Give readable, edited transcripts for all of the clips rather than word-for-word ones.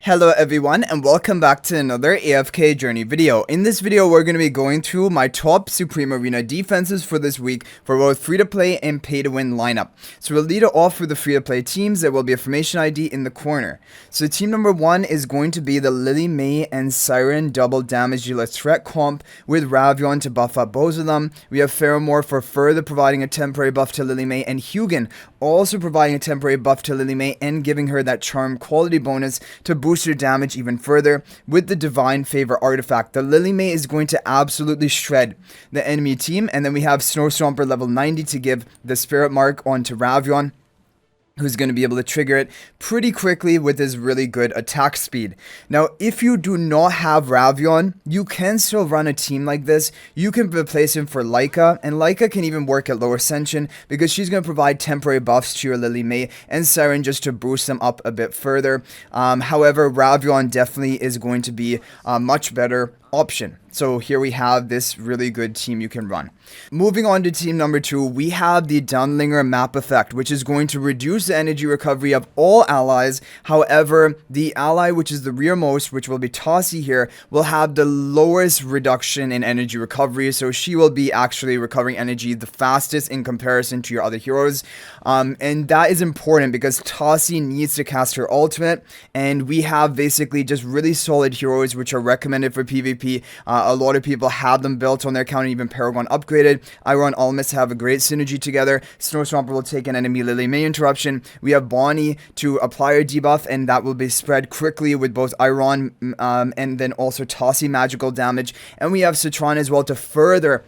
Hello everyone and welcome back to another AFK journey video. In this video we're going to be going through my top Supreme Arena defenses for this week for both free to play and pay to win lineup. So we'll lead it off with the free to play teams. There will be a formation ID in the corner. So team number 1 is going to be the Lily May and Siren double damage dealer threat comp with Ravion to buff up both of them. We have Pheromore for further providing a temporary buff to Lily May, and Hugin also providing a temporary buff to Lily May and giving her that charm quality bonus to boost her damage even further with the Divine Favor artifact. The Lily May is going to absolutely shred the enemy team, and then we have Snow Stomper level 90 to give the Spirit Mark onto Ravion, who's going to be able to trigger it pretty quickly with his really good attack speed. Now, if you do not have Ravion, you can still run a team like this. You can replace him for Laika, and Laika can even work at lower ascension because she's going to provide temporary buffs to your Lily May and Siren just to boost them up a bit further. However, Ravion definitely is going to be a much better option. So here we have this really good team you can run. Moving on to team number 2, we have the Dunlinger map effect, which is going to reduce the energy recovery of all allies. However, the ally which is the rearmost, which will be Tossie here, will have the lowest reduction in energy recovery, so she will be actually recovering energy the fastest in comparison to your other heroes. And that is important because Tossie needs to cast her ultimate, and we have basically just really solid heroes which are recommended for PvP. A lot of people have them built on their account and even Paragon upgraded. Iron Almas have a great synergy together. Snow Stomper will take an enemy Lily May interruption. We have Bonnie to apply a debuff, and that will be spread quickly with both Iron and then also Tossie magical damage. And we have Citron as well to further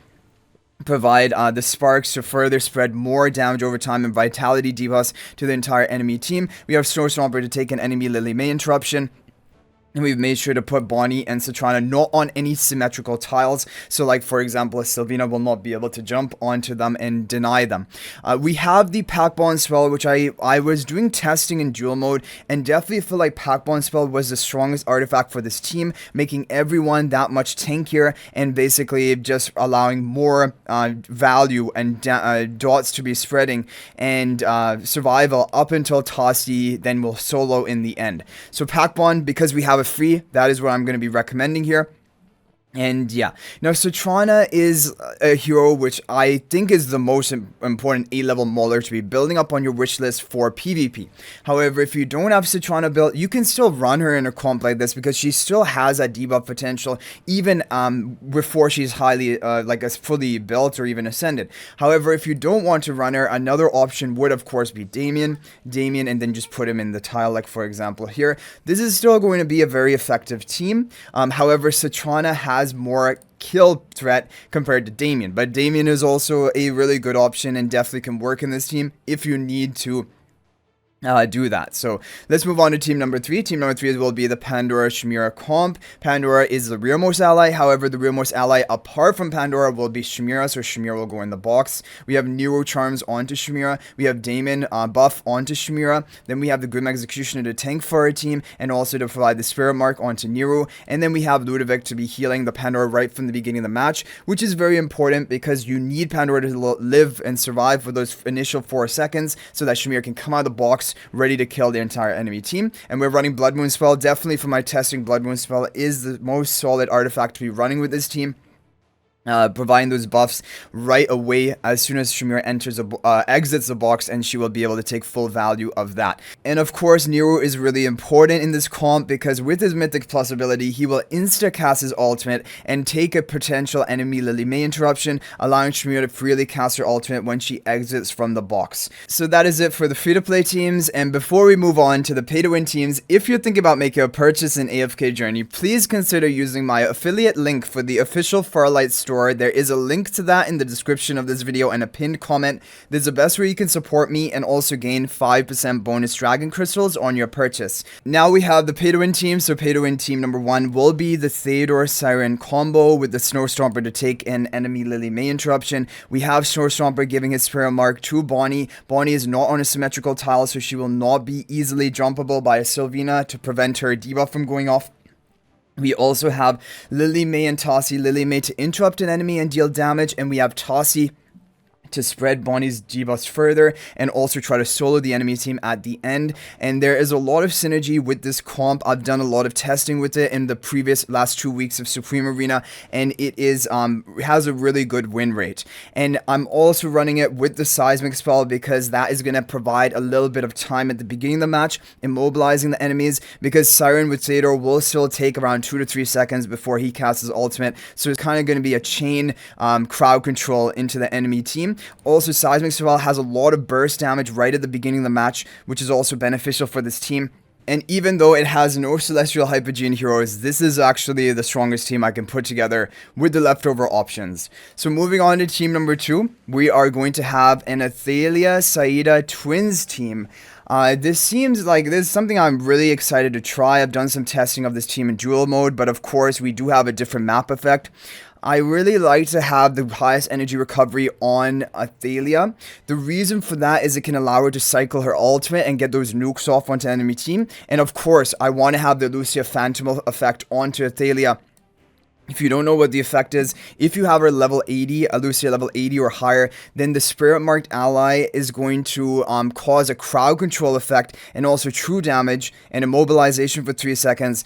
provide the sparks to further spread more damage over time and vitality debuffs to the entire enemy team. We have Snow Stomper to take an enemy Lily May interruption. And we've made sure to put Bonnie and Citrana not on any symmetrical tiles. So like, for example, a Sylvina will not be able to jump onto them and deny them. We have the Pack Bond spell, which I was doing testing in dual mode, and definitely feel like Pack Bond spell was the strongest artifact for this team, making everyone that much tankier and basically just allowing more value and dots to be spreading and survival up until Tossie then will solo in the end. So Pack Bond, because we have free, that is what I'm going to be recommending here. And yeah, now Citrana is a hero which I think is the most important A-level mauler to be building up on your wish list for PvP. However, if you don't have Citrana built, you can still run her in a comp like this because she still has that debuff potential even before she's highly like fully built or even ascended. However, if you don't want to run her, another option would of course be Damien, and then just put him in the tile, like for example here. This is still going to be a very effective team. However, Citrana has more kill threat compared to Damien, but Damien is also a really good option and definitely can work in this team if you need to do that. So let's move on to team number 3. Team number 3 will be the Pandora Shamira comp. Pandora is the rearmost ally. However, the rearmost ally apart from Pandora will be Shamira, so Shamira will go in the box. We have Nero charms onto Shamira. We have Damon buff onto Shamira. Then we have the Grim Executioner to tank for our team and also to provide the Spirit Mark onto Nero. And then we have Ludovic to be healing the Pandora right from the beginning of the match, which is very important because you need Pandora to live and survive for those initial 4 seconds so that Shamira can come out of the box ready to kill the entire enemy team. And we're running Blood Moon spell. Definitely for my testing, Blood Moon spell is the most solid artifact to be running with this team. Providing those buffs right away as soon as Shamira exits the box, and she will be able to take full value of that. And of course, Nero is really important in this comp because with his Mythic Plus ability, he will insta-cast his ultimate and take a potential enemy Lily May interruption, allowing Shamira to freely cast her ultimate when she exits from the box. So that is it for the free-to-play teams, and before we move on to the pay-to-win teams, if you're thinking about making a purchase in AFK Journey, please consider using my affiliate link for the official Farlight Store. There is a link to that in the description of this video and a pinned comment. This is the best way you can support me and also gain 5% bonus dragon crystals on your purchase. Now we have the pay to win team. So pay to win team number 1 will be the Theodore Siren combo with the Snow Stomper to take an enemy Lily May interruption. We have Snow Stomper giving his Spirit Mark to Bonnie. Bonnie is not on a symmetrical tile, so she will not be easily jumpable by a Sylvina to prevent her debuff from going off. We also have Lily May and Tossie. Lily May to interrupt an enemy and deal damage, and we have Tossie to spread Bonnie's debuffs further and also try to solo the enemy team at the end. And there is a lot of synergy with this comp. I've done a lot of testing with it in the last 2 weeks of Supreme Arena, and it is has a really good win rate. And I'm also running it with the seismic spell because that is going to provide a little bit of time at the beginning of the match, immobilizing the enemies, because Siren with Theodore will still take around 2 to 3 seconds before he casts his ultimate. So it's kind of going to be a chain crowd control into the enemy team. Also, Seismic Spell has a lot of burst damage right at the beginning of the match, which is also beneficial for this team. And even though it has no Celestial Hypogean heroes, this is actually the strongest team I can put together with the leftover options. So moving on to team number 2, we are going to have an Athalia Saida Twins team. This seems like this is something I'm really excited to try. I've done some testing of this team in duel mode, but of course we do have a different map effect. I really like to have the highest energy recovery on Athalia. The reason for that is it can allow her to cycle her ultimate and get those nukes off onto the enemy team. And of course, I want to have the Lucia Phantom effect onto Athalia. If you don't know what the effect is, if you have her level 80, a Lucia level 80 or higher, then the Spirit Marked ally is going to cause a crowd control effect and also true damage and immobilization for 3 seconds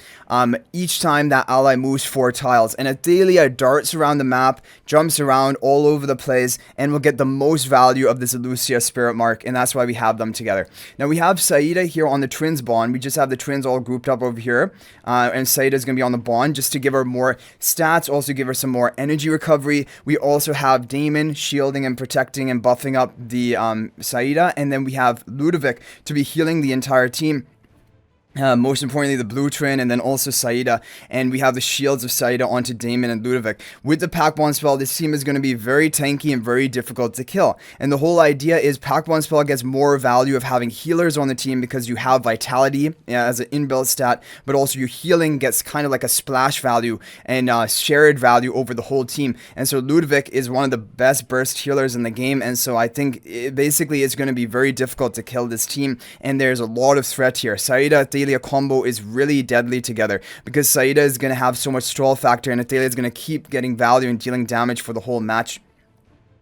each time that ally moves 4 tiles. And Athalia darts around the map, jumps around all over the place, and will get the most value of this Lucia Spirit Mark, and that's why we have them together. Now we have Saida here on the Twins bond. We just have the Twins all grouped up over here, and Saida is going to be on the bond just to give her more stats, also give her some more energy recovery. We also have Damon shielding and protecting and buffing up the Saida, and then we have Ludovic to be healing the entire team. Most importantly, the blue twin, and then also Saida, and we have the shields of Saida onto Damon and Ludovic. With the Pack Bond spell, this team is going to be very tanky and very difficult to kill. And the whole idea is Pack Bond spell gets more value of having healers on the team because you have vitality as an inbuilt stat, but also your healing gets kind of like a splash value and shared value over the whole team. And so Ludovic is one of the best burst healers in the game, and so I think basically it's going to be very difficult to kill this team, and there's a lot of threat here. Saida Athalia combo is really deadly together because Saida is going to have so much stall factor and Athalia is going to keep getting value and dealing damage for the whole match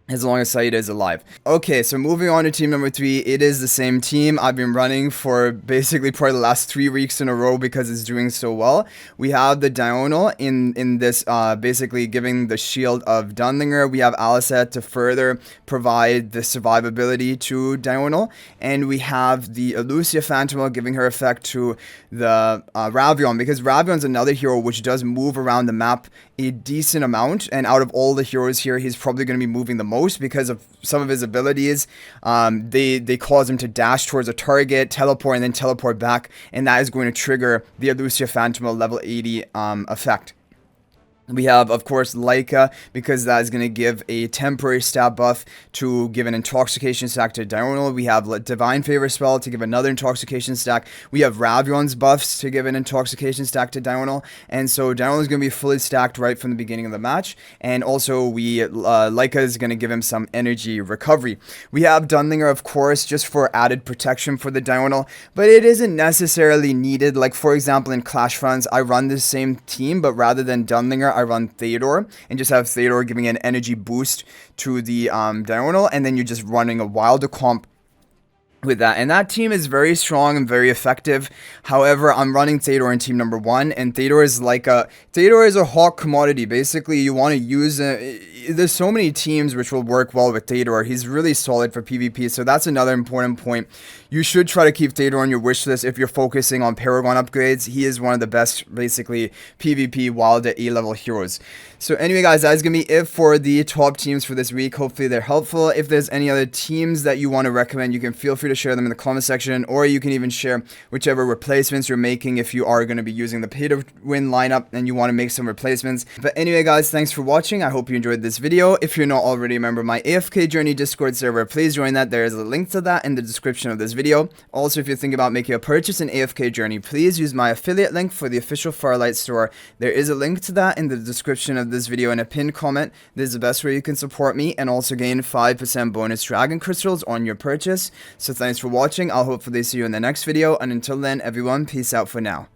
as long as Saida is alive. Okay, so moving on to team number 3, it is the same team I've been running for basically probably the last 3 weeks in a row because it's doing so well. We have the Diurnal in this basically giving the shield of Dunlinger. We have Alicet to further provide the survivability to Diurnal, and we have the Lucia Phantom giving her effect to the Ravion, because Ravion's another hero which does move around the map a decent amount, and out of all the heroes here, he's probably going to be moving the most because of some of his abilities. They cause him to dash towards a target, teleport, and then teleport back, and that is going to trigger the Lucia Phantom level 80 effect. We have, of course, Laika, because that is going to give a temporary stat buff to give an intoxication stack to Diurnal. We have Divine Favor spell to give another intoxication stack. We have Ravion's buffs to give an intoxication stack to Diurnal. And so Diurnal is going to be fully stacked right from the beginning of the match. And also, Laika is going to give him some energy recovery. We have Dunlinger, of course, just for added protection for the Diurnal, but it isn't necessarily needed. Like, for example, in Clash Runs, I run the same team, but rather than Dunlinger, I run Theodore and just have Theodore giving an energy boost to the Diurnal, and then you're just running a Wilder comp with that, and that team is very strong and very effective. However, I'm running Theodore in team number 1, and Theodore is a hot commodity. Basically, you want to use there's so many teams which will work well with Theodore. He's really solid for PvP, so that's another important point. You should try to keep Theodore on your wish list if you're focusing on Paragon upgrades. He is one of the best, basically, PvP wild at A-level heroes. So anyway, guys, that is going to be it for the top teams for this week. Hopefully, they're helpful. If there's any other teams that you want to recommend, you can feel free to share them in the comment section, or you can even share whichever replacements you're making if you are going to be using the pay to win lineup and you want to make some replacements. But anyway, guys, thanks for watching. I hope you enjoyed this video. If you're not already a member of my AFK Journey Discord server, please join that. There is a link to that in the description of this video. Also, if you're thinking about making a purchase in AFK Journey, please use my affiliate link for the official Farlight Store. There is a link to that in the description of this video in a pinned comment. This is the best way you can support me and also gain 5% bonus dragon crystals on your purchase. So thanks for watching. I'll hopefully see you in the next video, and until then, everyone, peace out for now.